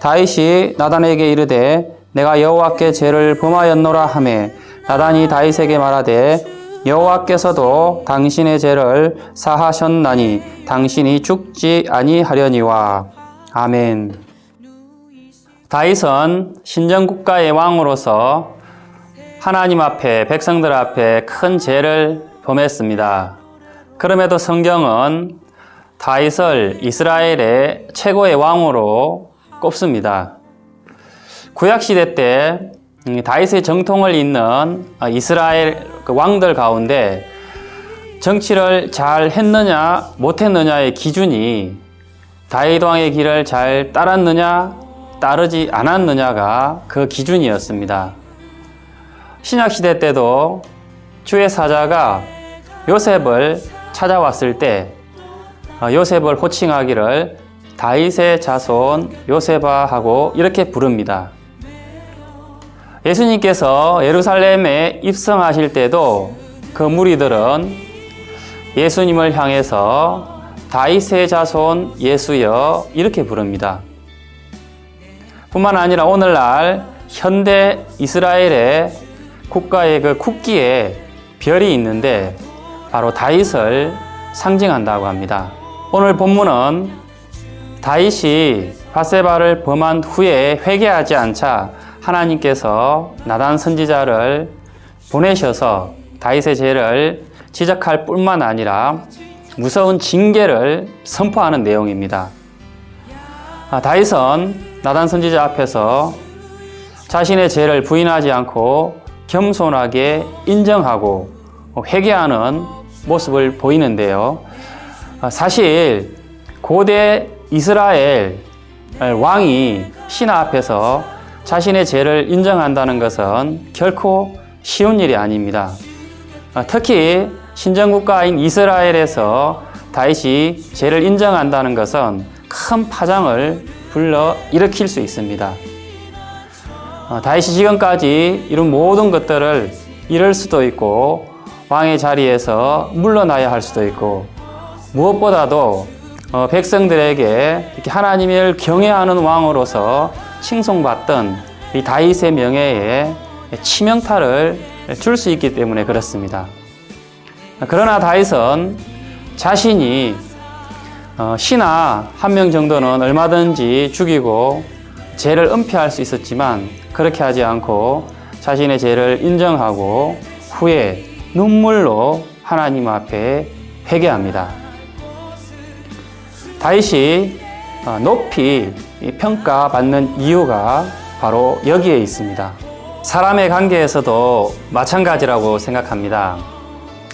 다윗이 나단에게 이르되 내가 여호와께 죄를 범하였노라 하매 나단이 다윗에게 말하되 여호와께서도 당신의 죄를 사하셨나니 당신이 죽지 아니하려니와. 아멘. 다윗은 신정국가의 왕으로서 하나님 앞에, 백성들 앞에 큰 죄를 범했습니다. 그럼에도 성경은 다윗을 이스라엘의 최고의 왕으로 꼽습니다. 구약시대 때 다윗의 정통을 잇는 이스라엘 왕들 가운데 정치를 잘 했느냐 못했느냐의 기준이 다윗 왕의 길을 잘 따랐느냐 따르지 않았느냐가 그 기준이었습니다. 신약시대 때도 주의 사자가 요셉을 찾아왔을 때 요셉을 호칭하기를 다윗의 자손 요셉아 하고 이렇게 부릅니다. 예수님께서 예루살렘에 입성하실 때도 그 무리들은 예수님을 향해서 다윗의 자손 예수여 이렇게 부릅니다. 뿐만 아니라 오늘날 현대 이스라엘의 국가의 그 국기에 별이 있는데 바로 다윗을 상징한다고 합니다. 오늘 본문은 다윗이 밧세바를 범한 후에 회개하지 않자 하나님께서 나단 선지자를 보내셔서 다윗의 죄를 지적할 뿐만 아니라 무서운 징계를 선포하는 내용입니다. 다윗은 나단 선지자 앞에서 자신의 죄를 부인하지 않고 겸손하게 인정하고 회개하는 모습을 보이는데요. 사실 고대 이스라엘 왕이 신하 앞에서 자신의 죄를 인정한다는 것은 결코 쉬운 일이 아닙니다. 특히 신정국가인 이스라엘에서 다윗이 죄를 인정한다는 것은 큰 파장을 불러 일으킬 수 있습니다. 다윗이 지금까지 이룬 모든 것들을 잃을 수도 있고 왕의 자리에서 물러나야 할 수도 있고 무엇보다도 백성들에게 이렇게 하나님을 경외하는 왕으로서 칭송받던 이 다윗의 명예에 치명타를 줄 수 있기 때문에 그렇습니다. 그러나 다윗은 자신이 신하 한 명 정도는 얼마든지 죽이고 죄를 은폐할 수 있었지만 그렇게 하지 않고 자신의 죄를 인정하고 후에 눈물로 하나님 앞에 회개합니다. 다윗이 높이 평가받는 이유가 바로 여기에 있습니다. 사람의 관계에서도 마찬가지라고 생각합니다.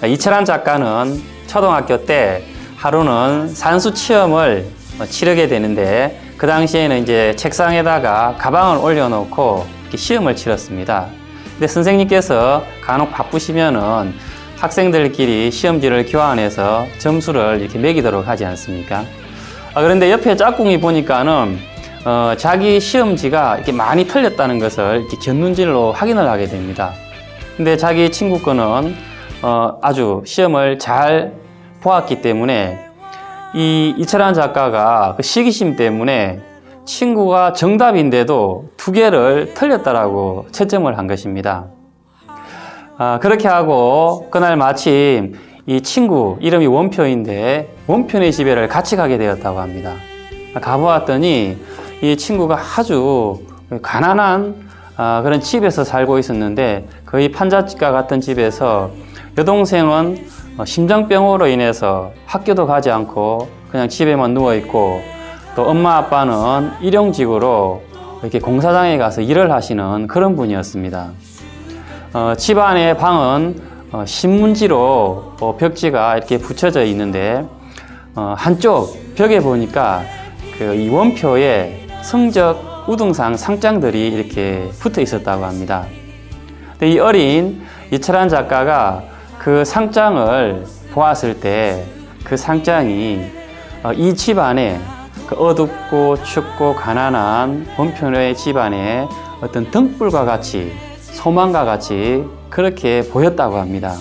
이철환 작가는 초등학교 때 하루는 산수 체험을 치르게 되는데 그 당시에는 이제 책상에다가 가방을 올려놓고 시험을 치렀습니다. 근데 선생님께서 간혹 바쁘시면은 학생들끼리 시험지를 교환해서 점수를 이렇게 매기도록 하지 않습니까? 그런데 옆에 짝꿍이 보니까는 자기 시험지가 이렇게 많이 틀렸다는 것을 이렇게 견눈질로 확인을 하게 됩니다. 근데 자기 친구 거는 아주 시험을 잘 보았기 때문에 이철환 작가가 그 시기심 때문에 친구가 정답인데도 2개를 틀렸다라고 채점을 한 것입니다. 그렇게 하고 그날 마침 이 친구 이름이 원표인데 원표네 집에를 같이 가게 되었다고 합니다. 가보았더니 이 친구가 아주 가난한 그런 집에서 살고 있었는데 거의 판잣집과 같은 집에서 여동생은 심장병으로 인해서 학교도 가지 않고 그냥 집에만 누워있고 또 엄마 아빠는 일용직으로 이렇게 공사장에 가서 일을 하시는 그런 분이었습니다. 집안의 방은 신문지로 벽지가 이렇게 붙여져 있는데 한쪽 벽에 보니까 이 원표에 성적 우등상 상장들이 이렇게 붙어 있었다고 합니다. 근데 이 어린 이철환 작가가 그 상장을 보았을 때 그 상장이 이 집안에 그 어둡고 춥고 가난한 원표의 집안에 어떤 등불과 같이 소망과 같이 그렇게 보였다고 합니다.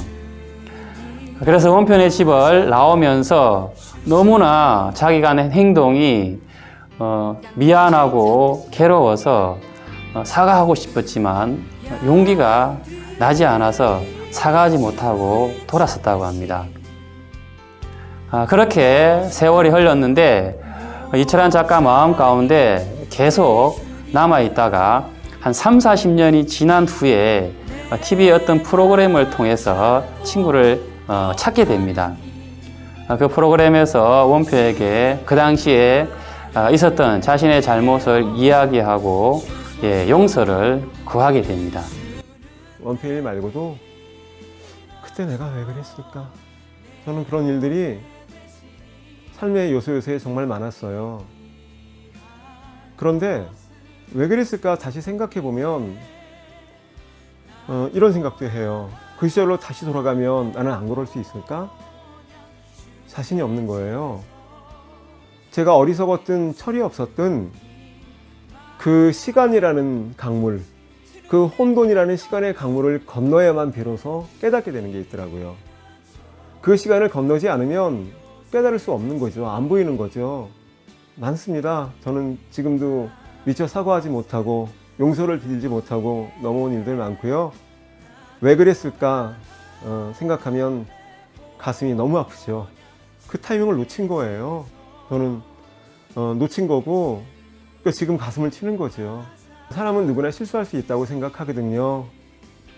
그래서 원표의 집을 나오면서 너무나 자기가 하는 행동이 미안하고 괴로워서 사과하고 싶었지만 용기가 나지 않아서 사과하지 못하고 돌아섰다고 합니다. 그렇게 세월이 흘렀는데 이철환 작가 마음 가운데 계속 남아있다가 한 3, 40년이 지난 후에 TV의 어떤 프로그램을 통해서 친구를 찾게 됩니다. 그 프로그램에서 원표에게 그 당시에 있었던 자신의 잘못을 이야기하고 용서를 구하게 됩니다. 원표 일 말고도 그때 내가 왜 그랬을까? 저는 그런 일들이 삶의 요소요소에 정말 많았어요. 그런데 왜 그랬을까 다시 생각해보면 이런 생각도 해요. 그 시절로 다시 돌아가면 나는 안 그럴 수 있을까? 자신이 없는 거예요. 제가 어리석었든 철이 없었든 그 시간이라는 강물, 그 혼돈이라는 시간의 강물을 건너야만 비로소 깨닫게 되는 게 있더라고요. 그 시간을 건너지 않으면 깨달을 수 없는 거죠. 안 보이는 거죠. 많습니다. 저는 지금도 미처 사과하지 못하고 용서를 빌지 못하고 넘어온 일들 많고요. 왜 그랬을까 생각하면 가슴이 너무 아프죠. 그 타이밍을 놓친 거예요. 저는 놓친 거고 지금 가슴을 치는 거죠. 사람은 누구나 실수할 수 있다고 생각하거든요.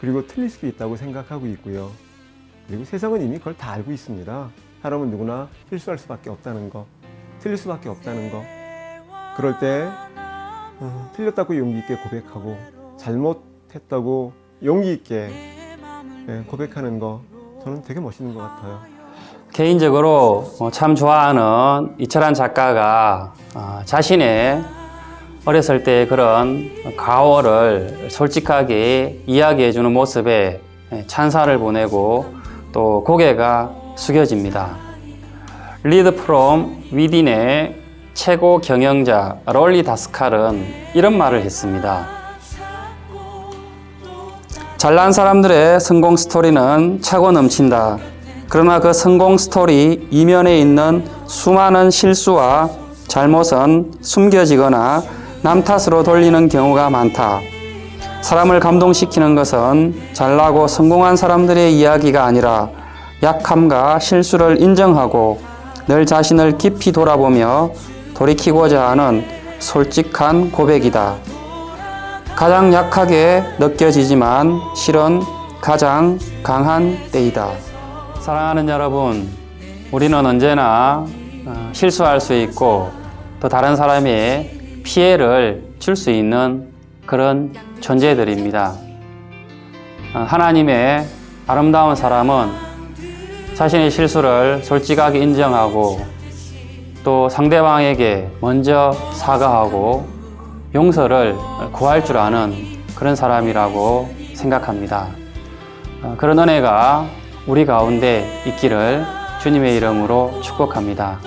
그리고 틀릴 수도 있다고 생각하고 있고요. 그리고 세상은 이미 그걸 다 알고 있습니다. 사람은 누구나 실수할 수밖에 없다는 거, 틀릴 수밖에 없다는 거. 그럴 때 틀렸다고 용기 있게 고백하고 잘못했다고 용기 있게 고백하는 거, 저는 되게 멋있는 것 같아요. 개인적으로 참 좋아하는 이철환 작가가 자신의 어렸을 때 그런 과오를 솔직하게 이야기해주는 모습에 찬사를 보내고 또 고개가 숙여집니다. Lead from within의 최고 경영자 롤리 다스칼은 이런 말을 했습니다. 잘난 사람들의 성공 스토리는 차고 넘친다. 그러나 그 성공 스토리 이면에 있는 수많은 실수와 잘못은 숨겨지거나 남 탓으로 돌리는 경우가 많다. 사람을 감동시키는 것은 잘나고 성공한 사람들의 이야기가 아니라 약함과 실수를 인정하고 늘 자신을 깊이 돌아보며 돌이키고자 하는 솔직한 고백이다. 가장 약하게 느껴지지만 실은 가장 강한 때이다. 사랑하는 여러분, 우리는 언제나 실수할 수 있고 또 다른 사람의 피해를 줄 수 있는 그런 존재들입니다. 하나님의 아름다운 사람은 자신의 실수를 솔직하게 인정하고 또 상대방에게 먼저 사과하고 용서를 구할 줄 아는 그런 사람이라고 생각합니다. 그런 은혜가 우리 가운데 있기를 주님의 이름으로 축복합니다.